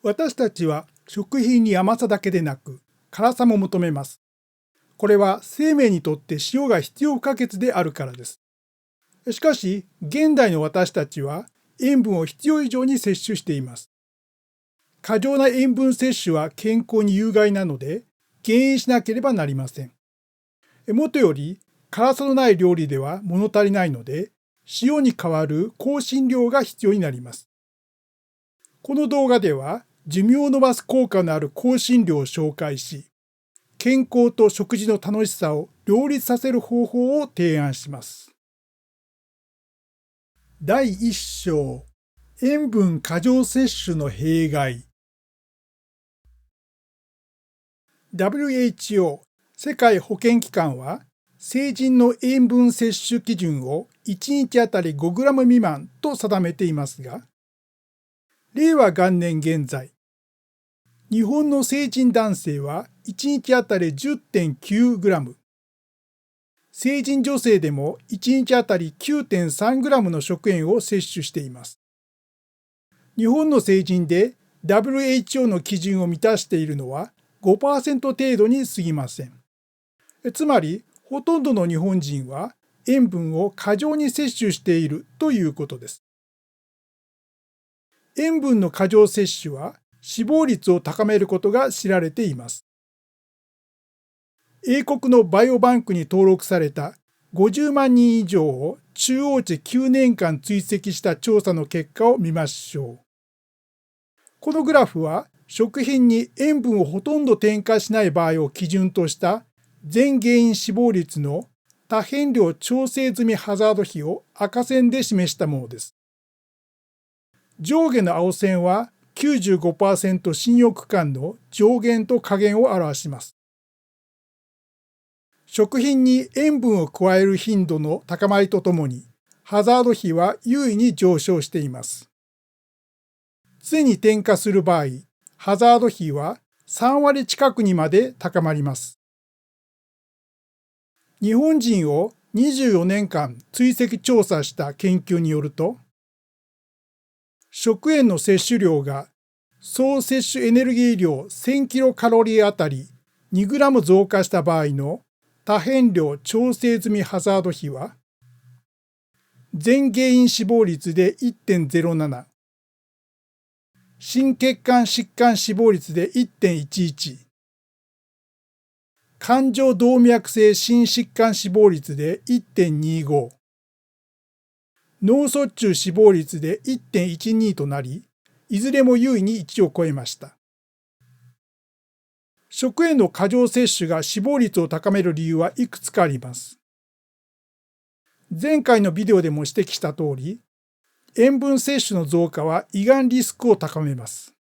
私たちは食品に甘さだけでなく辛さも求めます。これは生命にとって塩が必要不可欠であるからです。しかし、現代の私たちは塩分を必要以上に摂取しています。過剰な塩分摂取は健康に有害なので、減塩しなければなりません。もとより、辛さのない料理では物足りないので、塩に代わる香辛料が必要になります。この動画では、寿命を延ばす効果のある香辛料を紹介し、健康と食事の楽しさを両立させる方法を提案します。第1章、塩分過剰摂取の弊害。WHO 世界保健機関は、成人の塩分摂取基準を1日あたり 5g 未満と定めていますが、令和元年現在、日本の成人男性は1日あたり 10.9g、成人女性でも1日あたり 9.3g の食塩を摂取しています。日本の成人で WHO の基準を満たしているのは 5% 程度に過ぎません。つまり、ほとんどの日本人は塩分を過剰に摂取しているということです。塩分の過剰摂取は死亡率を高めることが知られています。英国のバイオバンクに登録された50万人以上を中央値9年間追跡した調査の結果を見ましょう。このグラフは食品に塩分をほとんど添加しない場合を基準とした全原因死亡率の多変量調整済みハザード比を赤線で示したものです。上下の青線は 95% 信用区間の上限と下限を表します。食品に塩分を加える頻度の高まりとともに、ハザード比は優位に上昇しています。常に添加する場合、ハザード比は3割近くにまで高まります。日本人を24年間追跡調査した研究によると、食塩の摂取量が総摂取エネルギー量1000キロカロリーあたり 2g 増加した場合の多変量調整済みハザード比は、全原因死亡率で 1.07、心血管疾患死亡率で 1.11、冠状動脈性心疾患死亡率で 1.25、脳卒中死亡率で 1.12 となり、いずれも優位に1を超えました。食塩の過剰摂取が死亡率を高める理由はいくつかあります。前回のビデオでも指摘した通り、塩分摂取の増加は胃がんリスクを高めます。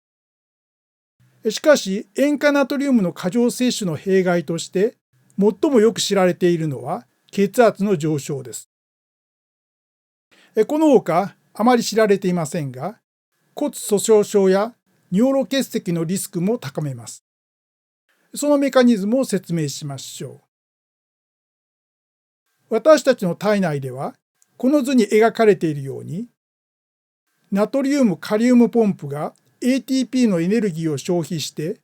しかし、塩化ナトリウムの過剰摂取の弊害として、最もよく知られているのは血圧の上昇です。このほか、あまり知られていませんが、骨粗鬆症や尿路結石のリスクも高めます。そのメカニズムを説明しましょう。私たちの体内では、この図に描かれているように、ナトリウムカリウムポンプが ATP のエネルギーを消費して、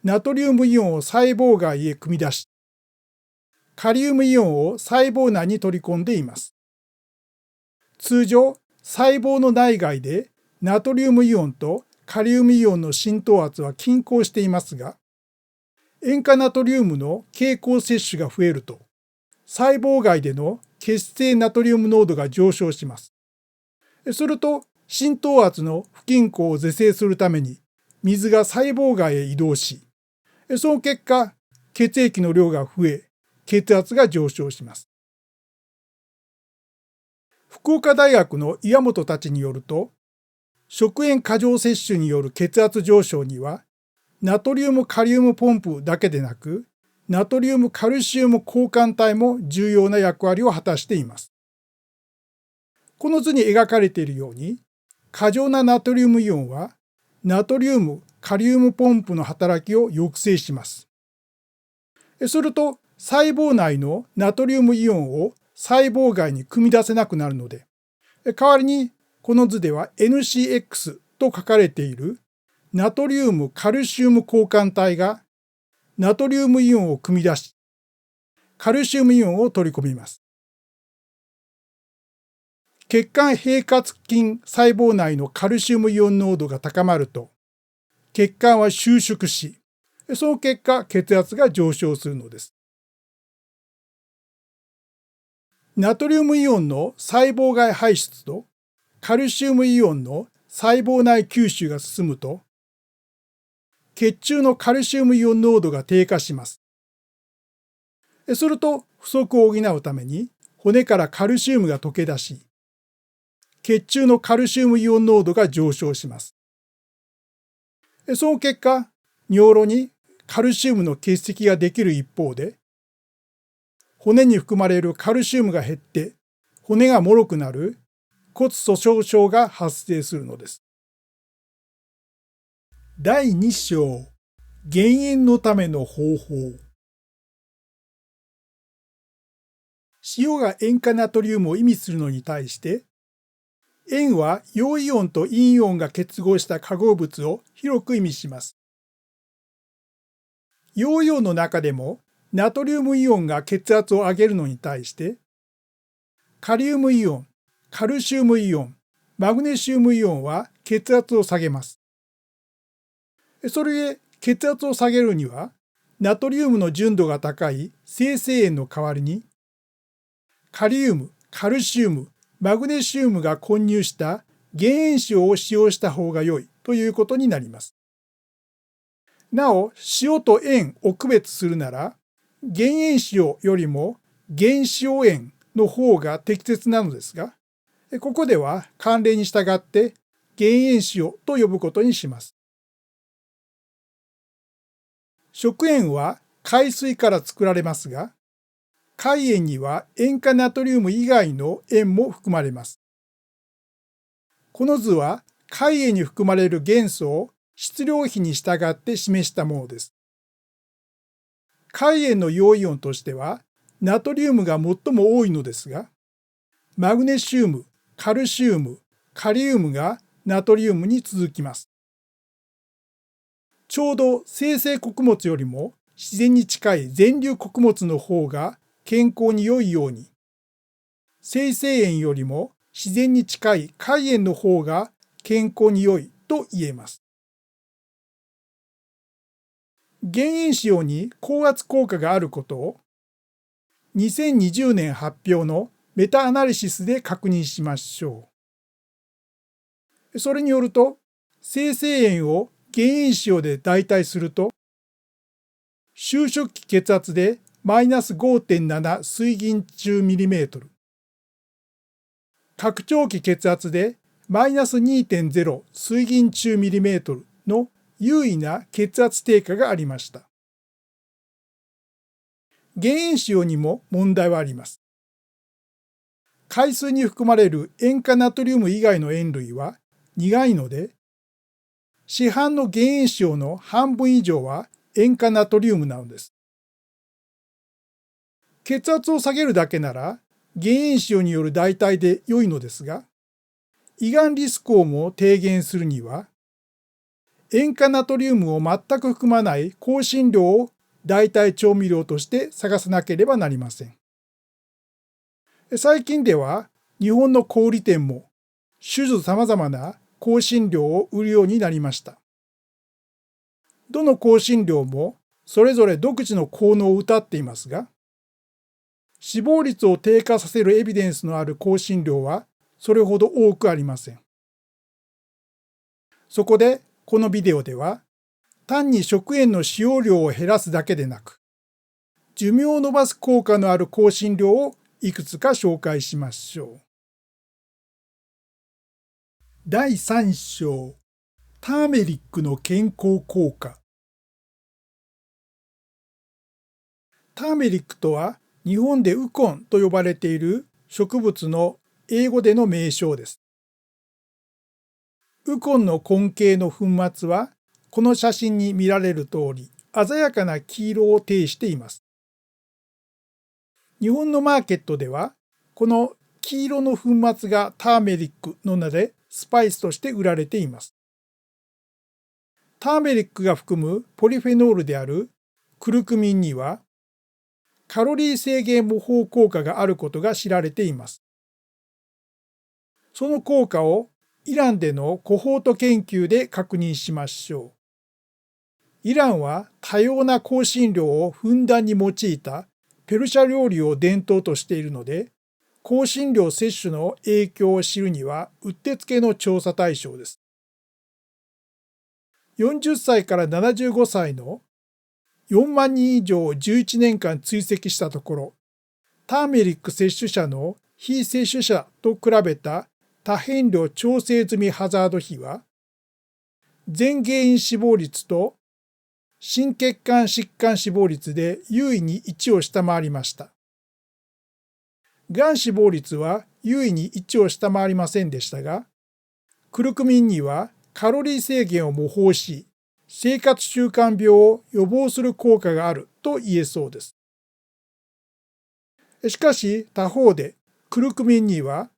ナトリウムイオンを細胞外へ組み出し、カリウムイオンを細胞内に取り込んでいます。通常、細胞の内外でナトリウムイオンとカリウムイオンの浸透圧は均衡していますが、塩化ナトリウムの経口摂取が増えると、細胞外での血清ナトリウム濃度が上昇します。すると、浸透圧の不均衡を是正するために、水が細胞外へ移動し、その結果、血液の量が増え、血圧が上昇します。福岡大学の岩本たちによると、食塩過剰摂取による血圧上昇には、ナトリウムカリウムポンプだけでなく、ナトリウムカルシウム交換体も重要な役割を果たしています。この図に描かれているように、過剰なナトリウムイオンは、ナトリウムカリウムポンプの働きを抑制します。すると、細胞内のナトリウムイオンを細胞外に組み出せなくなるので、代わりにこの図では NCX と書かれているナトリウムカルシウム交換体がナトリウムイオンを組み出し、カルシウムイオンを取り込みます。血管平滑筋細胞内のカルシウムイオン濃度が高まると、血管は収縮し、その結果血圧が上昇するのです。ナトリウムイオンの細胞外排出とカルシウムイオンの細胞内吸収が進むと、血中のカルシウムイオン濃度が低下します。すると不足を補うために骨からカルシウムが溶け出し、血中のカルシウムイオン濃度が上昇します。その結果、尿路にカルシウムの結石ができる一方で、骨に含まれるカルシウムが減って骨が脆くなる骨粗鬆症が発生するのです。第2章、減塩のための方法。塩が塩化ナトリウムを意味するのに対して、塩は陽イオンと陰イオンが結合した化合物を広く意味します。陽イオンの中でもナトリウムイオンが血圧を上げるのに対して、カリウムイオン、カルシウムイオン、マグネシウムイオンは血圧を下げます。それで血圧を下げるには、ナトリウムの純度が高い生成塩の代わりに、カリウム、カルシウム、マグネシウムが混入した減塩塩を使用した方が良いということになります。なお、塩と塩を区別するなら、減塩塩よりも減塩塩の方が適切なのですが、ここでは慣例に従って減塩塩と呼ぶことにします。食塩は海水から作られますが、海塩には塩化ナトリウム以外の塩も含まれます。この図は海塩に含まれる元素を質量比に従って示したものです。海塩の陽イオンとしては、ナトリウムが最も多いのですが、マグネシウム、カルシウム、カリウムがナトリウムに続きます。ちょうど生成穀物よりも自然に近い全粒穀物の方が健康に良いように、生成塩よりも自然に近い海塩の方が健康に良いと言えます。減塩塩に高圧効果があることを2020年発表のメタアナリシスで確認しましょう。それによると、生成塩を減塩塩で代替すると、収縮期血圧でマイナス 5.7 水銀中ミリメートル、拡張期血圧でマイナス 2.0 水銀中ミリメートルの優位な血圧低下がありました。減塩塩にも問題はあります。海水に含まれる塩化ナトリウム以外の塩類は苦いので、市販の減塩塩の半分以上は塩化ナトリウムなのです。血圧を下げるだけなら減塩塩による代替で良いのですが、胃がんリスクをも低減するには、塩化ナトリウムを全く含まない香辛料を代替調味料として探さなければなりません。最近では日本の小売店も種々様々な香辛料を売るようになりました。どの香辛料もそれぞれ独自の効能を謳っていますが、死亡率を低下させるエビデンスのある香辛料はそれほど多くありません。そこでこのビデオでは、単に食塩の使用量を減らすだけでなく、寿命を延ばす効果のある香辛料をいくつか紹介しましょう。第3章、ターメリックの健康効果。ターメリックとは日本でウコンと呼ばれている植物の英語での名称です。ウコンの根茎の粉末はこの写真に見られる通り鮮やかな黄色を呈しています。日本のマーケットではこの黄色の粉末がターメリックの名でスパイスとして売られています。ターメリックが含むポリフェノールであるクルクミンにはカロリー制限模倣効果があることが知られています。その効果をイランでのコホート研究で確認しましょう。イランは多様な香辛料をふんだんに用いたペルシャ料理を伝統としているので、香辛料摂取の影響を知るにはうってつけの調査対象です。40歳から75歳の4万人以上を11年間追跡したところ、ターメリック摂取者の非摂取者と比べた多変量調整済みハザード比は、全原因死亡率と心血管疾患死亡率で優位に1を下回りました。がん死亡率は優位に1を下回りませんでしたが、クルクミンにはカロリー制限を模倣し、生活習慣病を予防する効果があると言えそうです。しかし他方でクルクミンには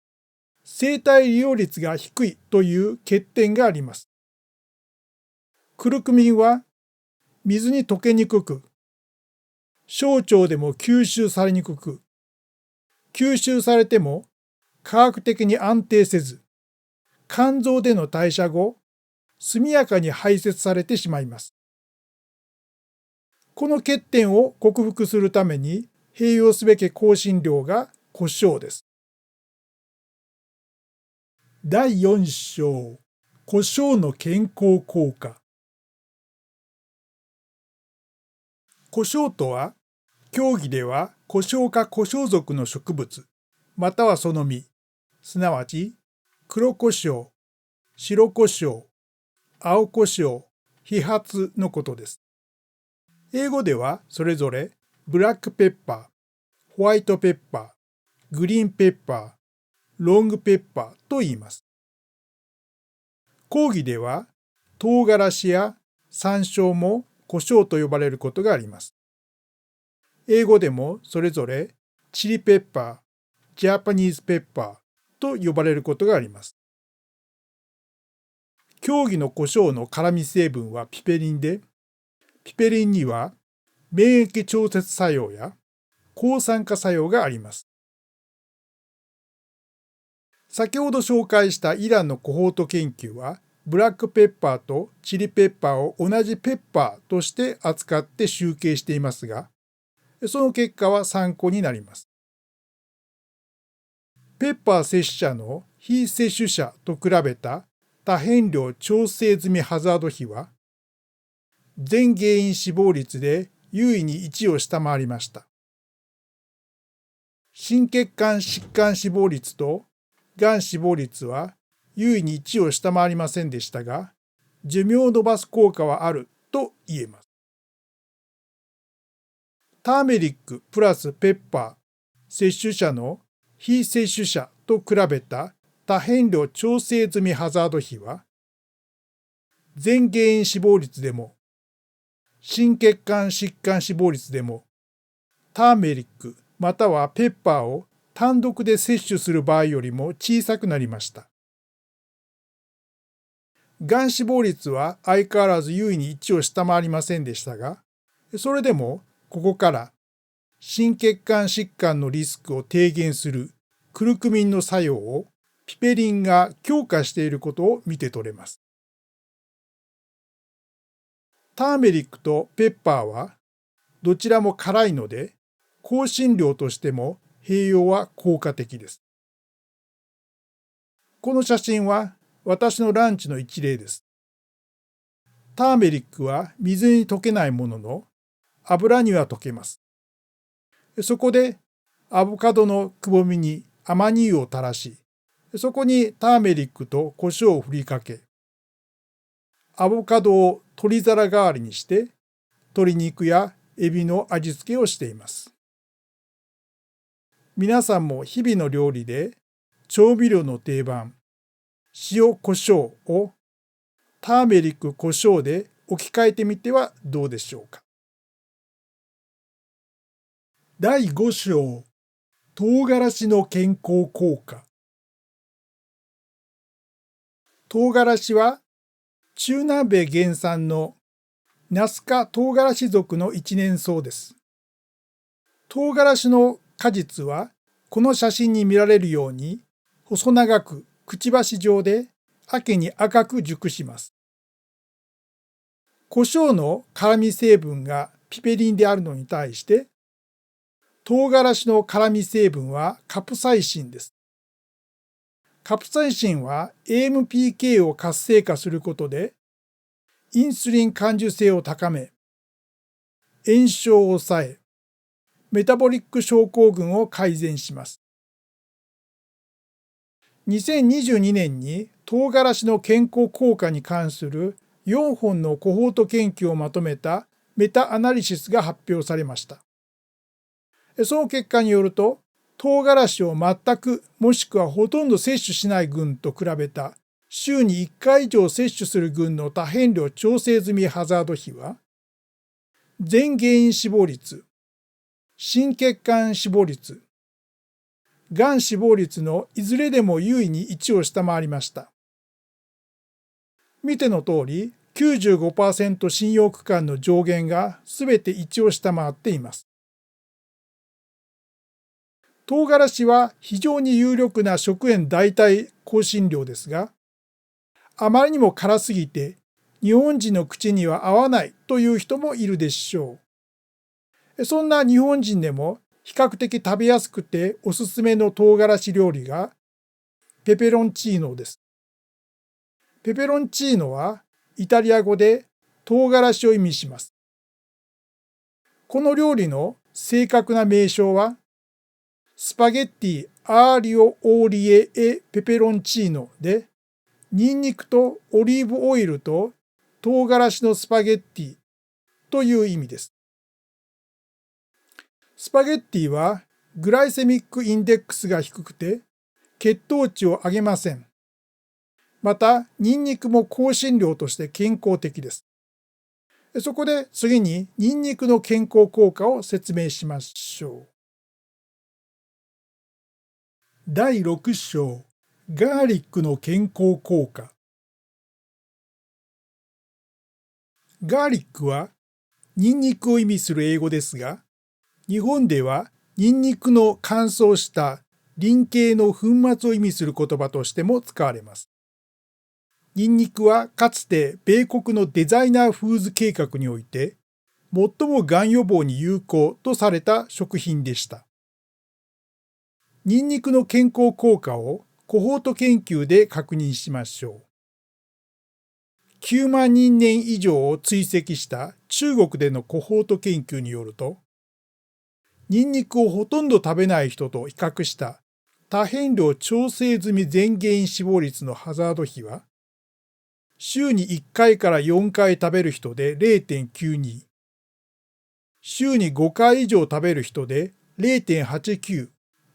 生体利用率が低いという欠点があります。クルクミンは水に溶けにくく、小腸でも吸収されにくく、吸収されても科学的に安定せず、肝臓での代謝後、速やかに排泄されてしまいます。この欠点を克服するために併用すべき香辛料が胡椒です。第4章、胡椒の健康効果。胡椒とは、教義では胡椒科胡椒属の植物、またはその実、すなわち黒胡椒、白胡椒、青胡椒、飛髪のことです。英語ではそれぞれブラックペッパー、ホワイトペッパー、グリーンペッパー、ロングペッパーと言います。講義では唐辛子や山椒も胡椒と呼ばれることがあります。英語でもそれぞれチリペッパー、ジャパニーズペッパーと呼ばれることがあります。競技の胡椒の辛味成分はピペリンで、ピペリンには免疫調節作用や抗酸化作用があります。先ほど紹介したイランのコホート研究は、ブラックペッパーとチリペッパーを同じペッパーとして扱って集計していますが、その結果は参考になります。ペッパー摂取者の非摂取者と比べた多変量調整済みハザード比は、全原因死亡率で優位に1を下回りました。心血管疾患死亡率とがん死亡率は優位に1を下回りませんでしたが、寿命を延ばす効果はあると言えます。ターメリックプラスペッパー摂取者の非摂取者と比べた多変量調整済みハザード比は、全原因死亡率でも心血管疾患死亡率でもターメリックまたはペッパーを単独で摂取する場合よりも小さくなりました。がん死亡率は相変わらず優位に1を下回りませんでしたが、それでもここから心血管疾患のリスクを低減するクルクミンの作用をピペリンが強化していることを見て取れます。ターメリックとペッパーはどちらも辛いので、香辛料としても併用は効果的です。この写真は私のランチの一例です。ターメリックは水に溶けないものの、油には溶けます。そこでアボカドのくぼみにアマニ油を垂らし、そこにターメリックと胡椒を振りかけ、アボカドを鶏皿代わりにして鶏肉やエビの味付けをしています。皆さんも日々の料理で調味料の定番、塩胡椒をターメリック胡椒で置き換えてみてはどうでしょうか。第5章、唐辛子の健康効果。唐辛子は中南米原産のナス科唐辛子属の一年草です。唐辛子の果実はこの写真に見られるように細長くくちばし状で秋に赤く熟します。胡椒の辛み成分がピペリンであるのに対して、唐辛子の辛み成分はカプサイシンです。カプサイシンは AMPK を活性化することで、インスリン感受性を高め、炎症を抑え、メタボリック症候群を改善します。2022年に唐辛子の健康効果に関する4本のコホート研究をまとめたメタアナリシスが発表されました。その結果によると、唐辛子を全くもしくはほとんど摂取しない群と比べた週に1回以上摂取する群の多変量調整済みハザード比は、全原因死亡率、心血管死亡率、がん死亡率のいずれでも優位に1を下回りました。見ての通り、95% 信用区間の上限がすべて1を下回っています。唐辛子は非常に有力な食塩代替香辛料ですが、あまりにも辛すぎて日本人の口には合わないという人もいるでしょう。そんな日本人でも比較的食べやすくておすすめの唐辛子料理がペペロンチーノです。ペペロンチーノはイタリア語で唐辛子を意味します。この料理の正確な名称はスパゲッティアーリオオーリエエペペロンチーノで、ニンニクとオリーブオイルと唐辛子のスパゲッティという意味です。スパゲッティはグライセミックインデックスが低くて血糖値を上げません。また、ニンニクも香辛料として健康的です。そこで次にニンニクの健康効果を説明しましょう。第6章、ガーリックの健康効果。ガーリックはニンニクを意味する英語ですが、日本ではニンニクの乾燥した輪形の粉末を意味する言葉としても使われます。ニンニクはかつて米国のデザイナーフーズ計画において最もがん予防に有効とされた食品でした。ニンニクの健康効果をコホート研究で確認しましょう。9万人年以上を追跡した中国でのコホート研究によると、ニンニクをほとんど食べない人と比較した多変量調整済み全原因死亡率のハザード比は、週に1回から4回食べる人で 0.92、週に5回以上食べる人で 0.89、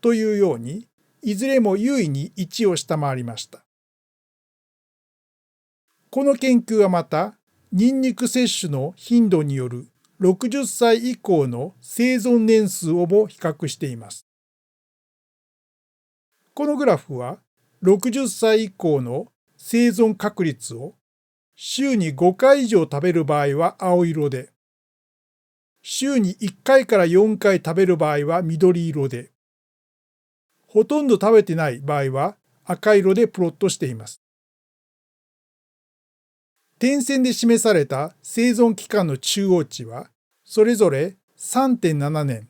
というように、いずれも優位に1を下回りました。この研究はまた、ニンニク摂取の頻度による60歳以降の生存年数をも比較しています。このグラフは、60歳以降の生存確率を週に5回以上食べる場合は青色で、週に1回から4回食べる場合は緑色で、ほとんど食べてない場合は赤色でプロットしています。点線で示された生存期間の中央値は、それぞれ 3.7 年、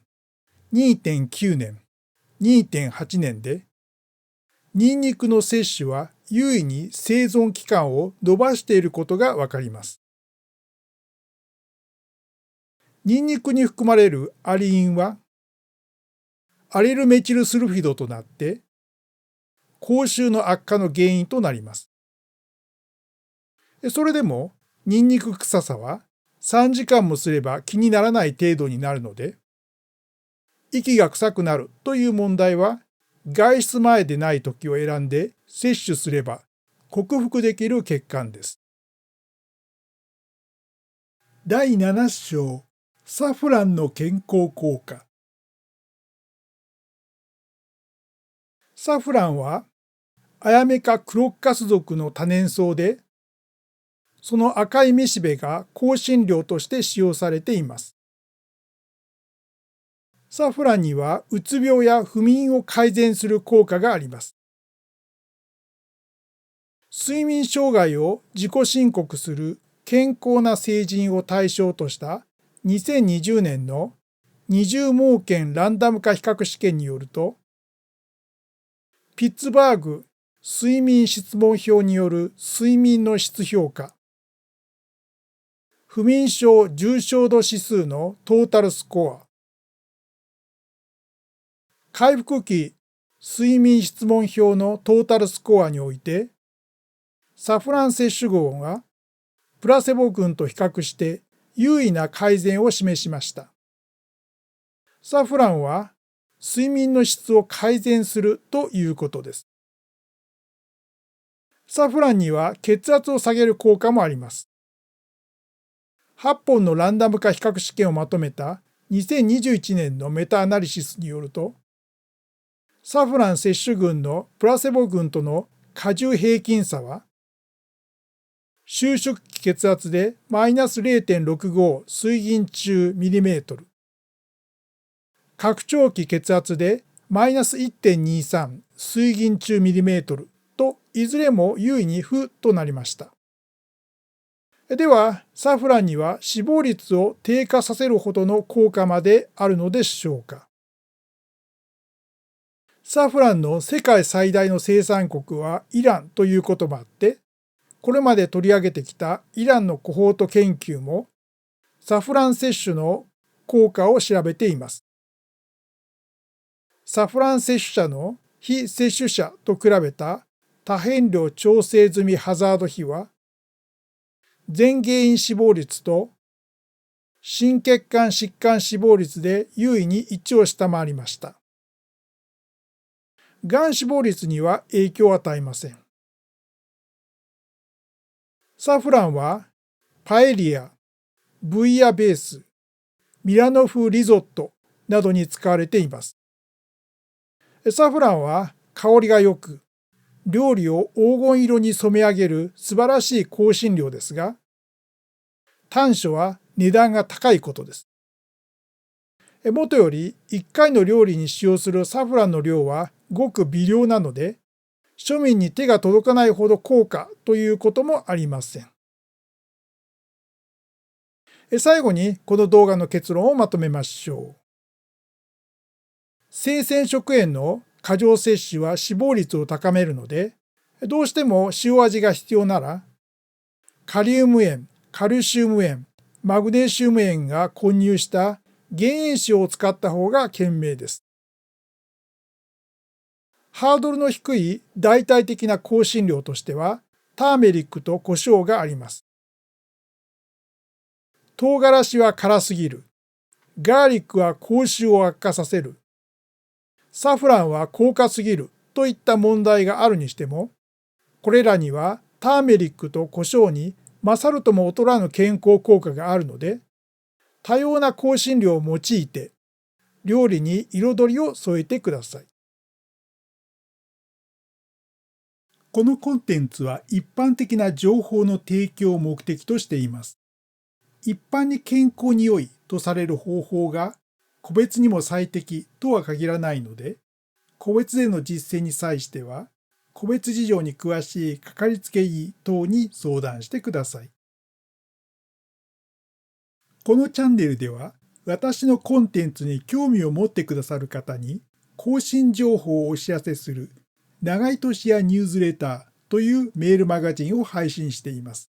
2.9 年、2.8 年で、ニンニクの摂取は優位に生存期間を伸ばしていることがわかります。ニンニクに含まれるアリインは、アレルメチルスルフィドとなって、口臭の悪化の原因となります。それでも、ニンニク臭さは3時間もすれば気にならない程度になるので、息が臭くなるという問題は、外出前でない時を選んで摂取すれば克服できる欠陥です。第7章、サフランの健康効果。サフランはアヤメ科クロッカス属の多年草で、その赤いめしべが香辛料として使用されています。サフランにはうつ病や不眠を改善する効果があります。睡眠障害を自己申告する健康な成人を対象とした2020年の20盲検ランダム化比較試験によると、ピッツバーグ睡眠質問票による睡眠の質評価、不眠症重症度指数のトータルスコア、回復期睡眠質問票のトータルスコアにおいて、サフラン摂取群がプラセボ群と比較して優位な改善を示しました。サフランは睡眠の質を改善するということです。サフランには血圧を下げる効果もあります。8本のランダム化比較試験をまとめた2021年のメタアナリシスによると、サフラン摂取群のプラセボ群との荷重平均差は、収縮期血圧でマイナス 0.65 水銀中ミリメートル、拡張期血圧でマイナス 1.23 水銀中ミリメートルといずれも優位に負となりました。では、サフランには死亡率を低下させるほどの効果まであるのでしょうか。サフランの世界最大の生産国はイランということもあって、これまで取り上げてきたイランのコホート研究もサフラン摂取の効果を調べています。サフラン摂取者の非摂取者と比べた多変量調整済みハザード比は、全原因死亡率と心血管疾患死亡率で優位に1を下回りました。がん死亡率には影響を与えません。サフランはパエリア、ブイヤベース、ミラノ風リゾットなどに使われています。サフランは香りが良く、料理を黄金色に染め上げる素晴らしい香辛料ですが、短所は値段が高いことです。もとより1回の料理に使用するサフランの量はごく微量なので、庶民に手が届かないほど高価ということもありません。最後にこの動画の結論をまとめましょう。生鮮食塩の過剰摂取は死亡率を高めるので、どうしても塩味が必要なら、カリウム塩、カルシウム塩、マグネシウム塩が混入した減塩塩を使った方が賢明です。ハードルの低い代替的な香辛料としては、ターメリックと胡椒があります。唐辛子は辛すぎる。ガーリックは口臭を悪化させる。サフランは高価すぎるといった問題があるにしても、これらにはターメリックと胡椒に勝るとも劣らぬ健康効果があるので、多様な香辛料を用いて料理に彩りを添えてください。このコンテンツは一般的な情報の提供を目的としています。一般に健康に良いとされる方法が個別にも最適とは限らないので、個別での実践に際しては、個別事情に詳しいかかりつけ医等に相談してください。このチャンネルでは、私のコンテンツに興味を持ってくださる方に更新情報をお知らせする長井俊也ニュースレターというメールマガジンを配信しています。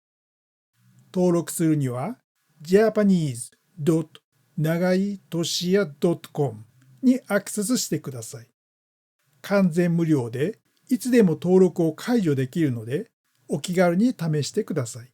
登録するには japanese.nagaitoshia.com にアクセスしてください。完全無料でいつでも登録を解除できるのでお気軽に試してください。